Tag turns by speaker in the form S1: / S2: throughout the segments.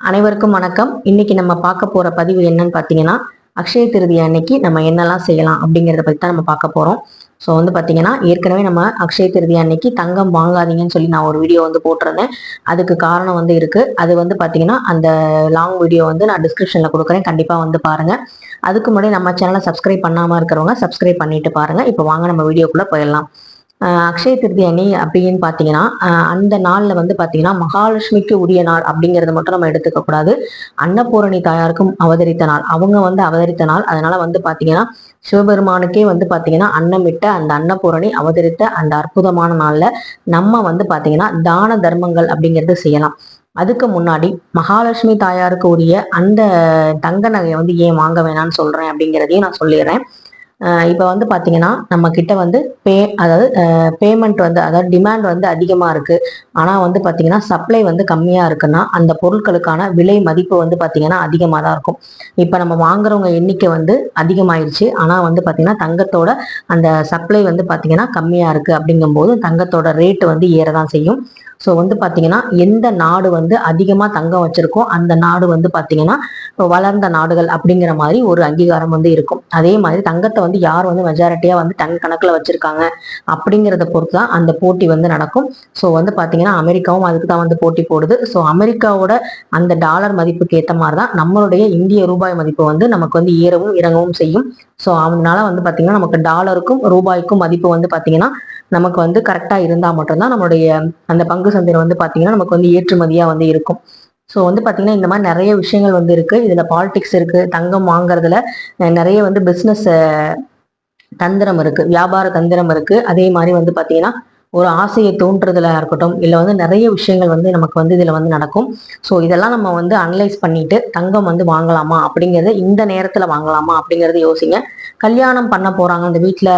S1: அனைவருக்கும் வணக்கம். இன்னைக்கு நம்ம பார்க்க போற பதிவு என்னன்னு பார்த்தீங்கன்னா, அக்ஷய திருதியை அன்னைக்கு நம்ம என்னெல்லாம் செய்யலாம் அப்படிங்கிறத பத்தி தான் நம்ம பார்க்க போறோம். ஸோ பார்த்தீங்கன்னா, ஏற்கனவே நம்ம அக்ஷய திருதியை அன்னைக்கு தங்கம் வாங்காதீங்கன்னு சொல்லி நான் ஒரு வீடியோ போட்டிருந்தேன். அதுக்கு காரணம் இருக்கு. அது பார்த்தீங்கன்னா, அந்த லாங் வீடியோ நான் டிஸ்கிரிப்ஷன்ல கொடுக்குறேன். கண்டிப்பா பாருங்க. அதுக்கு முன்னாடி நம்ம சேனலை சப்ஸ்கிரைப் பண்ணாம இருக்கிறவங்க சப்ஸ்கிரைப் பண்ணிட்டு பாருங்க. இப்போ வாங்க நம்ம வீடியோக்குள்ள போயிடலாம். அக்ஷய திருதி அணி அப்படின்னு பார்த்தீங்கன்னா, அந்த நாளில் பார்த்தீங்கன்னா மகாலட்சுமிக்கு உரிய நாள் அப்படிங்கிறத மட்டும் நம்ம எடுத்துக்க கூடாது. அன்னபூரணி தாயாருக்கும் அவதரித்த நாள், அவங்க அவதரித்த நாள். அதனால பார்த்தீங்கன்னா சிவபெருமானுக்கே பார்த்தீங்கன்னா அன்னமிட்ட அந்த அன்னபூரணி அவதரித்த அந்த அற்புதமான நாள்ல நம்ம பார்த்தீங்கன்னா தான தர்மங்கள் அப்படிங்கிறது செய்யலாம். அதுக்கு முன்னாடி மகாலட்சுமி தாயாருக்கு உரிய அந்த தங்க நகையை ஏன் வாங்க வேணாம்னு சொல்றேன் அப்படிங்கிறதையும் நான் சொல்லிடுறேன். இப்போ பார்த்தீங்கன்னா நம்ம கிட்ட அதாவது பேமெண்ட் அதாவது டிமாண்ட் அதிகமாக இருக்கு. ஆனால் பார்த்தீங்கன்னா சப்ளை கம்மியாக இருக்குன்னா அந்த பொருட்களுக்கான விலை மதிப்பு பார்த்தீங்கன்னா அதிகமாக தான் இருக்கும். இப்போ நம்ம வாங்குறவங்க எண்ணிக்கை அதிகமாயிருச்சு. ஆனால் பார்த்தீங்கன்னா தங்கத்தோட அந்த சப்ளை பார்த்தீங்கன்னா கம்மியாக இருக்கு. அப்படிங்கும்போது தங்கத்தோட ரேட்டு ஏறதான் செய்யும். ஸோ பார்த்தீங்கன்னா எந்த நாடு அதிகமாக தங்கம் வச்சிருக்கோ அந்த நாடு பார்த்தீங்கன்னா வளர்ந்த நாடுகள் அப்படிங்கிற மாதிரி ஒரு அங்கீகாரம் இருக்கும். அதே மாதிரி தங்கத்தை யார் மெஜாரிட்டியா டன் கணக்குல வச்சிருக்காங்க அப்படிங்கிறத பொறுத்து தான் அந்த போட்டி நடக்கும். ஸோ பார்த்தீங்கன்னா அமெரிக்காவும் அதுக்கு தான் போட்டி போடுது. ஸோ அமெரிக்காவோட அந்த டாலர் மதிப்புக்கு ஏற்ற மாதிரி தான் நம்மளுடைய இந்திய ரூபாய் மதிப்பு நமக்கு ஏறவும் இறங்கவும் செய்யும். ஸோ அதனால பார்த்தீங்கன்னா நமக்கு டாலருக்கும் ரூபாய்க்கும் மதிப்பு பார்த்தீங்கன்னா நமக்கு கரெக்டா இருந்தா மட்டும்தான் நம்மளுடைய அந்த பங்கு சந்தையில பார்த்தீங்கன்னா நமக்கு ஏற்றுமதியா இருக்கும். ஸோ பார்த்தீங்கன்னா இந்த மாதிரி நிறைய விஷயங்கள் இருக்கு. இதுல பாலிடிக்ஸ் இருக்கு. தங்கம் வாங்குறதுல நிறைய பிசினஸ் தந்திரம் இருக்கு, வியாபார தந்திரம் இருக்கு. அதே மாதிரி பார்த்தீங்கன்னா ஒரு ஆசையை தோன்றதுல இருக்கட்டும், இல்லை நிறைய விஷயங்கள் நமக்கு இதுல நடக்கும். ஸோ இதெல்லாம் நம்ம அனலைஸ் பண்ணிட்டு தங்கம் வாங்கலாமா அப்படிங்கிறத, இந்த நேரத்துல வாங்கலாமா அப்படிங்கறத யோசிங்க. கல்யாணம் பண்ண போறாங்க, அந்த வீட்டுல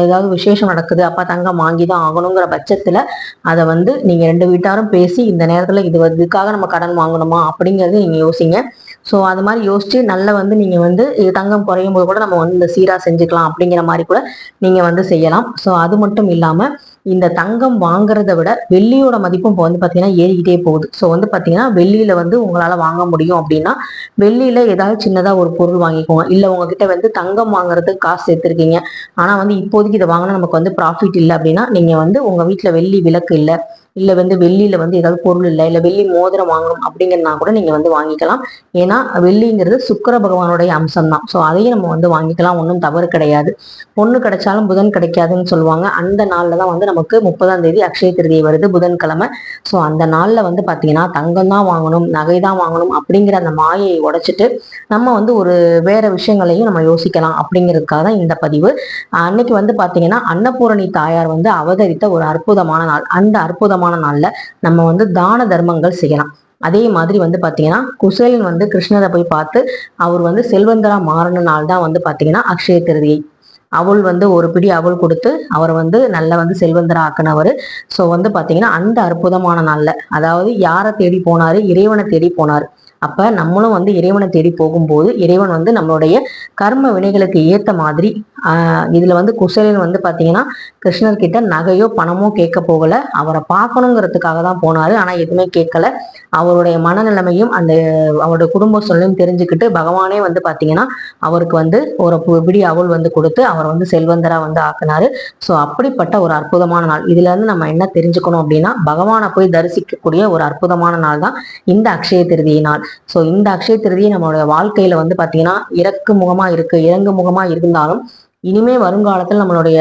S1: ஏதாவது விசேஷம் நடக்குது, அப்ப தங்கம் வாங்கிதான் ஆகணுங்கிற பட்சத்துல அதை நீங்க ரெண்டு வீட்டாரும் பேசி இந்த நேரத்துல இதுக்காக நம்ம கடன் வாங்கணுமா அப்படிங்கறது நீங்க யோசிங்க. ஸோ அது மாதிரி யோசிச்சு நல்ல நீங்க தங்கம் குறையும் போது கூட நம்ம இந்த சீரா செஞ்சுக்கலாம் அப்படிங்கிற மாதிரி கூட நீங்க செய்யலாம். ஸோ அது மட்டும் இல்லாம இந்த தங்கம் வாங்குறத விட வெள்ளியோட மதிப்பும் இப்போ பார்த்தீங்கன்னா ஏறிக்கிட்டே போகுது. ஸோ பார்த்தீங்கன்னா வெள்ளியில உங்களால வாங்க முடியும் அப்படின்னா வெள்ளியில ஏதாவது சின்னதா ஒரு பொருள் வாங்கிக்கோங்க. இல்லை உங்ககிட்ட தங்கம் வாங்குறதுக்கு காசு சேர்த்துருக்கீங்க, ஆனா இப்போதைக்கு இதை வாங்கினா நமக்கு ப்ராஃபிட் இல்லை அப்படின்னா நீங்க உங்க வீட்டுல வெள்ளி விளக்கு இல்லை, இல்லை வெள்ளியில ஏதாவது பொருள் இல்லை, இல்லை வெள்ளி மோதிரம் வாங்கணும் அப்படிங்கிறனா கூட நீங்க வாங்கிக்கலாம். ஏன்னா வெள்ளிங்கிறது சுக்கிர பகவானுடைய அம்சம் தான். ஸோ அதையும் நம்ம வாங்கிக்கலாம், ஒன்றும் தவறு கிடையாது. பொண்ணு கிடைச்சாலும் புதன் கிடைக்காதுன்னு சொல்லுவாங்க. அந்த நாள்ல தான் நமக்கு 30ஆம் தேதி அக்ஷய திருதியை வருது, புதன்கிழமை. ஸோ அந்த நாள்ல பார்த்தீங்கன்னா தங்கம் தான் வாங்கணும், நகை தான் வாங்கணும் அப்படிங்கிற அந்த மாயையை உடைச்சிட்டு நம்ம ஒரு வேற விஷயங்களையும் நம்ம யோசிக்கலாம் அப்படிங்கிறதுக்காக தான் இந்த பதிவு. அன்னைக்கு பார்த்தீங்கன்னா அன்னபூரணி தாயார் அவதரித்த ஒரு அற்புதமான நாள். அந்த அற்புதமான நாள்ல நம்ம தான தர்மங்கள் செய்யலாம். அதே மாதிரி பாத்தீங்கன்னா குசேலன் கிருஷ்ணரை போய் பார்த்து அவர் செல்வந்தரா மாறின நாள் தான் பாத்தீங்கன்னா அக்ஷய திருதியை. அவள் ஒரு பிடி அவள் கொடுத்து அவர் நல்ல செல்வந்தரா ஆக்கினவர். ஸோ பாத்தீங்கன்னா அந்த அற்புதமான நாள்ல, அதாவது யாரை தேடி போனாரு, இறைவனை தேடி போனாரு. அப்ப நம்மளும் இறைவனை தேடி போகும்போது இறைவன் நம்மளுடைய கர்ம வினைகளுக்கு ஏத்த மாதிரி இதுல குசேலன் பாத்தீங்கன்னா கிருஷ்ணர் கிட்ட நகையோ பணமோ கேட்க போகல, அவரை பார்க்கணுங்கிறதுக்காக தான் போனாரு. ஆனா எதுவுமே கேட்கல. அவருடைய மனநிலைமையும் அந்த அவருடைய குடும்ப சூழலையும் தெரிஞ்சுக்கிட்டு பகவானே பாத்தீங்கன்னா அவருக்கு ஒரு பிடி அவள் கொடுத்து அவர் செல்வந்தரா ஆக்குனாரு. ஸோ அப்படிப்பட்ட ஒரு அற்புதமான நாள். இதுல இருந்து நம்ம என்ன தெரிஞ்சுக்கணும் அப்படின்னா, பகவானை போய் தரிசிக்கக்கூடிய ஒரு அற்புதமான நாள் தான் இந்த அக்ஷய திருதியை நாள். ஸோ இந்த அக்ஷய திருதியை நம்மளுடைய வாழ்க்கையில பாத்தீங்கன்னா இறக்கு முகமா இருக்கு, இறங்கு முகமா இருந்தாலும் இனிமே வருங்காலத்தில் நம்மளுடைய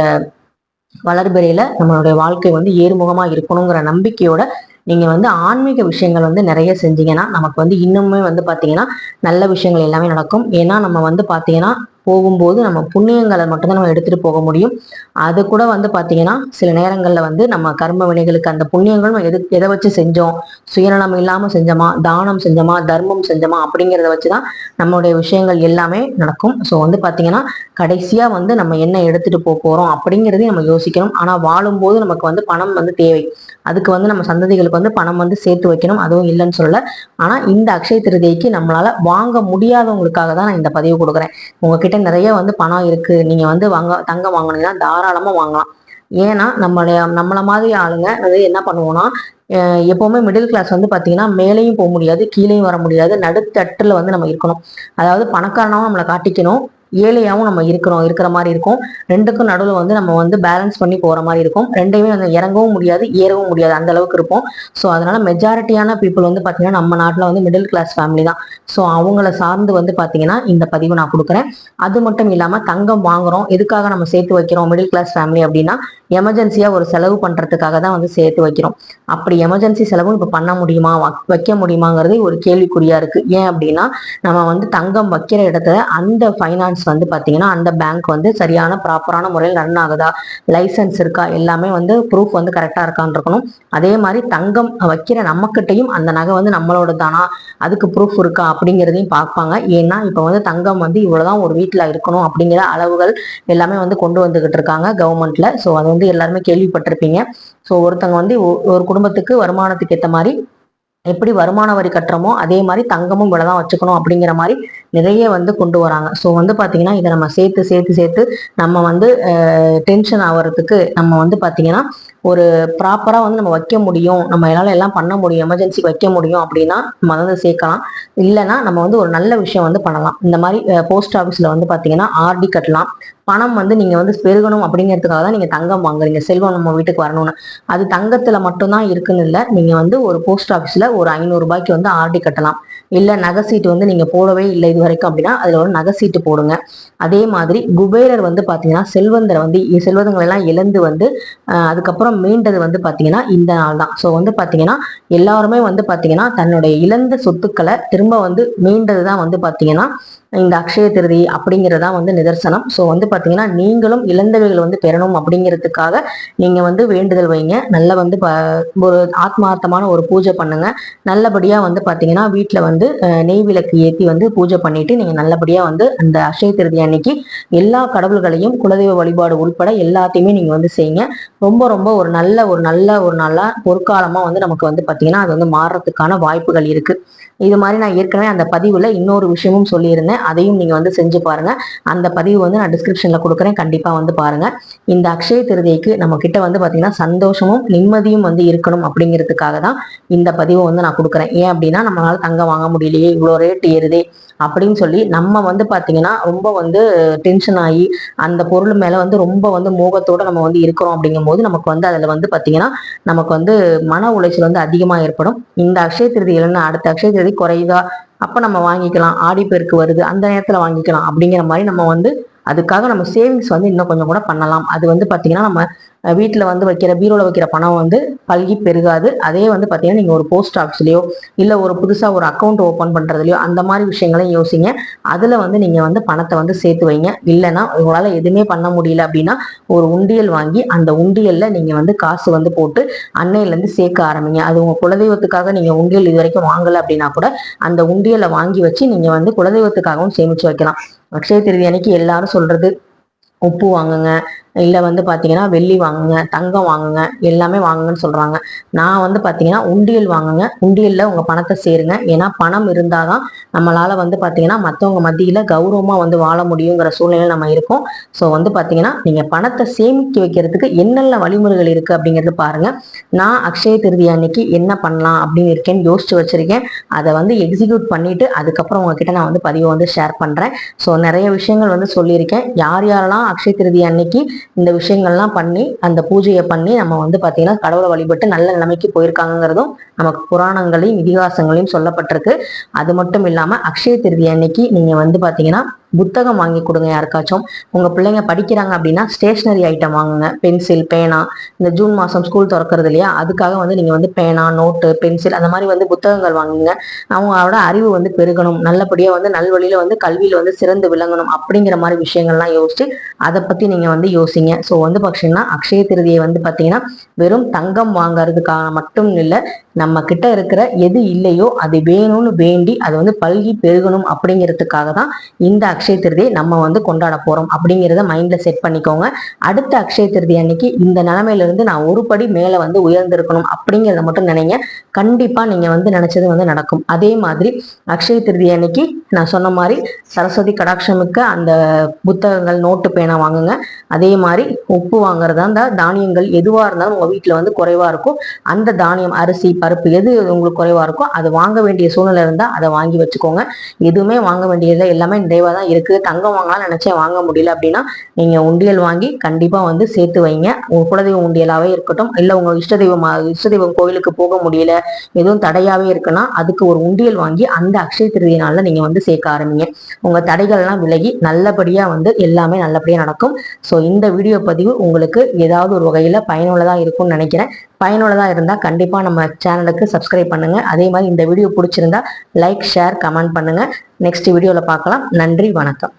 S1: வளர்பிறையில நம்மளுடைய வாழ்க்கை ஏறுமுகமா இருக்கணுங்கிற நம்பிக்கையோட நீங்க ஆன்மீக விஷயங்கள் நிறைய செஞ்சீங்கன்னா நமக்கு இன்னுமே பாத்தீங்கன்னா நல்ல விஷயங்கள் எல்லாமே நடக்கும். ஏன்னா நம்ம பாத்தீங்கன்னா போகும்போது நம்ம புண்ணியங்களை மட்டும்தான் நம்ம எடுத்துட்டு போக முடியும். அது கூட பாத்தீங்கன்னா சில நேரங்கள்ல நம்ம கர்ம வினைகளுக்கு அந்த புண்ணியங்களும் எதை வச்சு செஞ்சோம், சுயநலம் இல்லாம செஞ்சோமா, தானம் செஞ்சோமா, தர்மம் செஞ்சோமா அப்படிங்கிறத வச்சுதான் நம்மளுடைய விஷயங்கள் எல்லாமே நடக்கும். ஸோ பாத்தீங்கன்னா கடைசியா நம்ம என்ன எடுத்துட்டு போறோம் அப்படிங்கிறதையும் நம்ம யோசிக்கணும். ஆனா வாழும்போது நமக்கு பணம் தேவை. அதுக்கு நம்ம சந்ததிகளுக்கு பணம் சேர்த்து வைக்கணும், அதுவும் இல்லைன்னு சொல்லல. ஆனா இந்த அக்ஷய திருதிக்கு நம்மளால வாங்க முடியாதவங்களுக்காக தான் நான் இந்த பதிவு கொடுக்குறேன். உங்ககிட்ட நிறைய பணம் இருக்கு, நீங்க தங்கம் வாங்கினீங்கன்னா தாராளமா வாங்கலாம். ஏன்னா நம்மள மாதிரி ஆளுங்க என்ன பண்ணுவோம்னா, எப்பவுமே மிடில் கிளாஸ் வந்து பாத்தீங்கன்னா மேலேயும் போக முடியாது, கீழேயும் வர முடியாது, நடுத்தட்டுல வந்து நம்ம இருக்கணும். அதாவது பணக்காரனாவும் நம்மளை காட்டிக்கணும், ஏழையாவும் நம்ம இருக்கிற மாதிரி இருக்கும். ரெண்டுக்கும் நடுவில் வந்து நம்ம வந்து பேலன்ஸ் பண்ணி போற மாதிரி இருக்கும். ரெண்டையுமே வந்து இறங்கவும் முடியாது, ஏறவும் முடியாது, அந்த அளவுக்கு இருப்போம். ஸோ அதனால மெஜாரிட்டியான பீப்புள் வந்து பாத்தீங்கன்னா நம்ம நாட்டில் வந்து மிடில் கிளாஸ் ஃபேமிலி தான். ஸோ அவங்கள சார்ந்து வந்து பாத்தீங்கன்னா இந்த பதிவு நான் கொடுக்குறேன். அது மட்டும் இல்லாம தங்கம் வாங்குறோம், எதுக்காக நம்ம சேர்த்து வைக்கிறோம் மிடில் கிளாஸ் ஃபேமிலி அப்படின்னா, எமர்ஜென்சியா ஒரு செலவு பண்றதுக்காக தான் வந்து சேர்த்து வைக்கிறோம். அப்படி எமர்ஜென்சி செலவும் இப்ப பண்ண முடியுமா, வைக்க முடியுமாங்கிறது ஒரு கேள்விக்குறியா இருக்கு. ஏன் அப்படின்னா, நம்ம வந்து தங்கம் வைக்கிற இடத்துல அந்த ஃபைனான்ஸ் வந்து பாத்தீங்கன்னா அந்த பேங்க் வந்து சரியான ப்ராப்பரான முறையில் ரன் ஆகுதா, லைசன்ஸ் இருக்கா, எல்லாமே வந்து ப்ரூஃப் வந்து கரெக்டா இருக்கான்னு இருக்கணும். அதே மாதிரி தங்கம் வைக்கிற நம்மக்கிட்டையும் அந்த நகை வந்து நம்மளோட தானா, அதுக்கு ப்ரூஃப் இருக்கா அப்படிங்கிறதையும் பார்ப்பாங்க. ஏன்னா இப்போ வந்து தங்கம் வந்து இவ்வளவுதான் ஒரு வீட்டில் இருக்கணும் அப்படிங்கிற அளவுகள் எல்லாமே வந்து கொண்டு வந்துகிட்டு இருக்காங்க கவர்மெண்ட்ல. ஸோ அது வந்து எல்லாருமே கேள்விப்பட்டிருப்பீங்க. ஸோ ஒருத்தங்க வந்து ஒரு குடும்பத்துக்கு வருமானத்துக்கு ஏற்ற மாதிரி எப்படி வருமான வரி கட்டுறோமோ அதே மாதிரி தங்கமும் இவ்வளவுதான் வச்சுக்கணும் அப்படிங்கிற மாதிரி நிறைய வந்து கொண்டு வராங்க. ஸோ வந்து பாத்தீங்கன்னா இதை நம்ம சேர்த்து சேர்த்து சேர்த்து நம்ம வந்து டென்ஷன் ஆகிறதுக்கு நம்ம வந்து பாத்தீங்கன்னா ஒரு ப்ராப்பரா வந்து நம்ம வைக்க முடியும், நம்ம எல்லாம் பண்ண முடியும், எமர்ஜென்சிக்கு வைக்க முடியும் அப்படின்னா நம்ம வந்து சேர்க்கலாம். இல்லைன்னா நம்ம வந்து ஒரு நல்ல விஷயம் வந்து பண்ணலாம். இந்த மாதிரி போஸ்ட் ஆஃபீஸ்ல வந்து பாத்தீங்கன்னா ஆர்டி கட்டலாம். பணம் வந்து நீங்க வந்து பெருகணும் அப்படிங்கிறதுக்காக தான் நீங்க தங்கம் வாங்குறீங்க, செல்வம் நம்ம வீட்டுக்கு வரணும்னு. அது தங்கத்துல மட்டும்தான் இருக்குன்னு இல்லை. நீங்க வந்து ஒரு போஸ்ட் ஆஃபீஸ்ல ஒரு 500 ரூபாய்க்கு வந்து ஆர்டி கட்டலாம். இல்ல நகை சீட்டு வந்து நீங்க போடவே இல்லை இது வரைக்கும் அப்படின்னா அதுல ஒரு நகை சீட்டு போடுங்க. அதே மாதிரி குபேரர் வந்து பாத்தீங்கன்னா செல்வந்தரை வந்து செல்வந்தங்களை எல்லாம் இழந்து வந்து அதுக்கப்புறம் மீண்டது வந்து பாத்தீங்கன்னா இந்த நாள் தான். ஸோ வந்து பாத்தீங்கன்னா எல்லாருமே வந்து பாத்தீங்கன்னா தன்னுடைய இழந்த சொத்துக்களை திரும்ப வந்து மீண்டது தான் வந்து பாத்தீங்கன்னா இந்த அக்ஷய திருதி அப்படிங்கிறதா வந்து நிதர்சனம். ஸோ வந்து பாத்தீங்கன்னா நீங்களும் இழந்தவைகள் வந்து பெறணும் அப்படிங்கிறதுக்காக நீங்க வந்து வேண்டுதல் வைங்க. நல்ல வந்து ஒரு ஆத்மார்த்தமான ஒரு பூஜை பண்ணுங்க. நல்லபடியா வந்து பாத்தீங்கன்னா வீட்டுல வந்து நெய் விளக்கு ஏற்றி வந்து பூஜை பண்ணிட்டு நீங்க நல்லபடியா வந்து அந்த அக்ஷய திருதி அன்னைக்கு எல்லா கடவுள்களையும் குலதெய்வ வழிபாடு உள்பட எல்லாத்தையுமே நீங்க வந்து செய்யுங்க. ரொம்ப ரொம்ப ஒரு நல்ல பொற்காலமா வந்து நமக்கு வந்து பாத்தீங்கன்னா அது வந்து மாறுறதுக்கான வாய்ப்புகள் இருக்கு. இது மாதிரி நான் ஏற்கனவே அந்த பதிவுல இன்னொரு விஷயமும் சொல்லியிருந்தேன், அதையும் நீங்க வந்து செஞ்சு பாருங்க. அந்த பதிவு வந்து நான் டிஸ்கிரிப்ஷன்ல கொடுக்குறேன், கண்டிப்பா வந்து பாருங்க. இந்த அக்ஷய திருதிக்கு நம்ம கிட்ட வந்து பாத்தீங்கன்னா சந்தோஷமும் நிம்மதியும் வந்து இருக்கணும் அப்படிங்கிறதுக்காக தான் இந்த பதிவை வந்து நான் கொடுக்குறேன். ஏன் அப்படின்னா நம்மளால தங்கம் வாங்க முடியலையே, இவ்வளோ ரேட் ஏறுதே அப்படின்னு சொல்லி நம்ம வந்து பாத்தீங்கன்னா ரொம்ப வந்து டென்ஷன் ஆகி அந்த பொருள் மேல வந்து ரொம்ப வந்து மோகத்தோட நம்ம வந்து இருக்கிறோம். அப்படிங்கும் போது நமக்கு வந்து அதுல வந்து பாத்தீங்கன்னா நமக்கு வந்து மன உளைச்சல் வந்து அதிகமா ஏற்படும். இந்த அக்ஷய திருதி இல்லைன்னா அடுத்த அக்ஷய திருதி குறையுதா, அப்ப நம்ம வாங்கிக்கலாம், ஆடிப்பெருக்கு வருது அந்த நேரத்துல வாங்கிக்கலாம் அப்படிங்கிற மாதிரி நம்ம வந்து அதுக்காக நம்ம சேவிங்ஸ் வந்து இன்னும் கொஞ்சம் கூட பண்ணலாம். அது வந்து பாத்தீங்கன்னா நம்ம வீட்டுல வந்து வைக்கிற பீரோல வைக்கிற பணம் வந்து பல்கி பெருகாது. அதே வந்து பாத்தீங்கன்னா நீங்க ஒரு போஸ்ட் ஆஃபீஸ்லயோ இல்ல ஒரு புதுசா ஒரு அக்கௌண்ட் ஓபன் பண்றதுலயோ அந்த மாதிரி விஷயங்களையும் யோசிங்க. அதுல வந்து நீங்க வந்து பணத்தை வந்து சேர்த்து வைங்க. இல்லைன்னா உங்களால எதுவுமே பண்ண முடியல அப்படின்னா ஒரு உண்டியல் வாங்கி அந்த உண்டியல்ல நீங்க வந்து காசு வந்து போட்டு அன்னையில இருந்து சேர்க்க ஆரம்பிங்க. அது உங்க குலதெய்வத்துக்காக நீங்க உண்டியல் இது வரைக்கும் வாங்கல அப்படின்னா கூட அந்த உண்டியலை வாங்கி வச்சு நீங்க வந்து குலதெய்வத்துக்காகவும் சேமிச்சு வைக்கலாம். அக்ஷய திருதி அன்னைக்கு எல்லாரும் சொல்றது உப்பு வாங்குங்க, இல்லை வந்து பார்த்தீங்கன்னா வெள்ளி வாங்குங்க, தங்கம் வாங்குங்க, எல்லாமே வாங்குங்கன்னு சொல்றாங்க. நான் வந்து பார்த்தீங்கன்னா உண்டியல் வாங்குங்க, உண்டியல்ல உங்க பணத்தை சேருங்க. ஏன்னா பணம் இருந்தாதான் நம்மளால வந்து பார்த்தீங்கன்னா மற்றவங்க மத்தியில கௌரவமா வந்து வாழ முடியுங்கிற சூழ்நிலை நம்ம இருக்கோம். ஸோ வந்து பார்த்தீங்கன்னா நீங்க பணத்தை சேமிக்க வைக்கிறதுக்கு என்னென்ன வழிமுறைகள் இருக்கு அப்படிங்கிறது பாருங்க. நான் அக்ஷய திருதி அன்னைக்கு என்ன பண்ணலாம் அப்படின்னு இருக்கேன்னு யோசிச்சு வச்சிருக்கேன். அதை வந்து எக்ஸிக்யூட் பண்ணிட்டு அதுக்கப்புறம் உங்ககிட்ட நான் வந்து பதிவை வந்து ஷேர் பண்றேன். ஸோ நிறைய விஷயங்கள் வந்து சொல்லியிருக்கேன். யார் யாரெல்லாம் அக்ஷய திருதி அன்னைக்கு இந்த விஷயங்கள்லாம் பண்ணி அந்த பூஜையை பண்ணி நம்ம வந்து பாத்தீங்கன்னா கடவுளை வழிபட்டு நல்ல நிலைமைக்கு போயிருக்காங்கிறதும் நமக்கு புராணங்களையும் இதிகாசங்களையும் சொல்லப்பட்டிருக்கு. அது மட்டும் இல்லாம அக்ஷய திருதி அன்னைக்கு நீங்க வந்து பாத்தீங்கன்னா புத்தகம் வாங்கி கொடுங்க. யாருக்காச்சும் உங்க பிள்ளைங்க படிக்கிறாங்க அப்படின்னா ஸ்டேஷனரி ஐட்டம் வாங்குங்க, பென்சில், பேனா. இந்த ஜூன் மாசம் ஸ்கூல் திறக்கிறது இல்லையா, அதுக்காக வந்து நீங்க வந்து பேனா, நோட்டு, பென்சில் அந்த மாதிரி வந்து புத்தகங்கள் வாங்குங்க. அவங்களோட அறிவு வந்து பெருகணும், நல்லபடியா வந்து நல்வழியில வந்து கல்வியில வந்து சிறந்து விளங்கணும் அப்படிங்கிற மாதிரி விஷயங்கள்லாம் யோசிச்சு அதை பத்தி நீங்க வந்து யோசிங்க. ஸோ வந்து பாத்தீங்கன்னா அக்ஷய திருதியை வந்து பாத்தீங்கன்னா வெறும் தங்கம் வாங்கறதுக்காக மட்டும் இல்லை, நம்ம கிட்ட இருக்கிற எது இல்லையோ அது வேணும்னு வேண்டி அது வந்து பல்கி பெருகணும் அப்படிங்கிறதுக்காக தான் இந்த அக்ஷய திருதியை நம்ம வந்து கொண்டாட போறோம் அப்படிங்கிறத மைண்ட்ல செட் பண்ணிக்கோங்க. அடுத்த அக்ஷய திருதி அன்னைக்கு இந்த நிலைமையில இருந்து நான் ஒரு படி மேல வந்து உயர்ந்திருக்கணும் அப்படிங்கிறத மட்டும் நினைங்க. கண்டிப்பா நீங்க வந்து நினைச்சது வந்து நடக்கும். அதே மாதிரி அக்ஷய திருதி அன்னைக்கு நான் சொன்ன மாதிரி சரஸ்வதி கடாட்சமிக்க அந்த புத்தகங்கள், நோட்டு, பேனா வாங்குங்க. அதே மாதிரி உப்பு வாங்குறதா இருந்தா, தானியங்கள் எதுவா இருந்தாலும் உங்க வீட்டுல வந்து குறைவா இருக்கும், அந்த தானியம், அரிசி, பருப்பு எது உங்களுக்கு குறைவா இருக்கும் அது வாங்க வேண்டிய சூழ்நிலை இருந்தா அதை வாங்கி வச்சுக்கோங்க. எதுவுமே வாங்க வேண்டியதில்லை, எல்லாமே நிறைவா தான் இருக்கு. தங்கம் வாங்கலாம் நினைச்சேன் வாங்க முடியல அப்படின்னா நீங்க உண்டியல் வாங்கி கண்டிப்பா வந்து சேர்த்து வைங்க. உங்க குலதெய்வ உண்டியலாவே இருக்கட்டும், இல்ல உங்க இஷ்ட தெய்வம் கோயிலுக்கு போக முடியல, எதுவும் தடையாவே இருக்குன்னா அதுக்கு ஒரு உண்டியல் வாங்கி அந்த அக்ஷய திருதி நாள்ல நீங்க வந்து சேர்க்க ஆரம்பிங்க. உங்க தடைகள்லாம் விலகி நல்லபடியா வந்து எல்லாமே நல்லபடியா நடக்கும். ஸோ இந்த வீடியோ பதிவு உங்களுக்கு ஏதாவது ஒரு வகையில பயனுள்ளதா இருக்கும்னு நினைக்கிறேன். பயனுள்ளதா இருந்தா கண்டிப்பா நம்ம சேனலுக்கு சப்ஸ்கிரைப் பண்ணுங்க. அதே மாதிரி இந்த வீடியோ பிடிச்சிருந்தா லைக், ஷேர், கமெண்ட் பண்ணுங்க. நெக்ஸ்ட் வீடியோல பார்க்கலாம். நன்றி, வணக்கம்.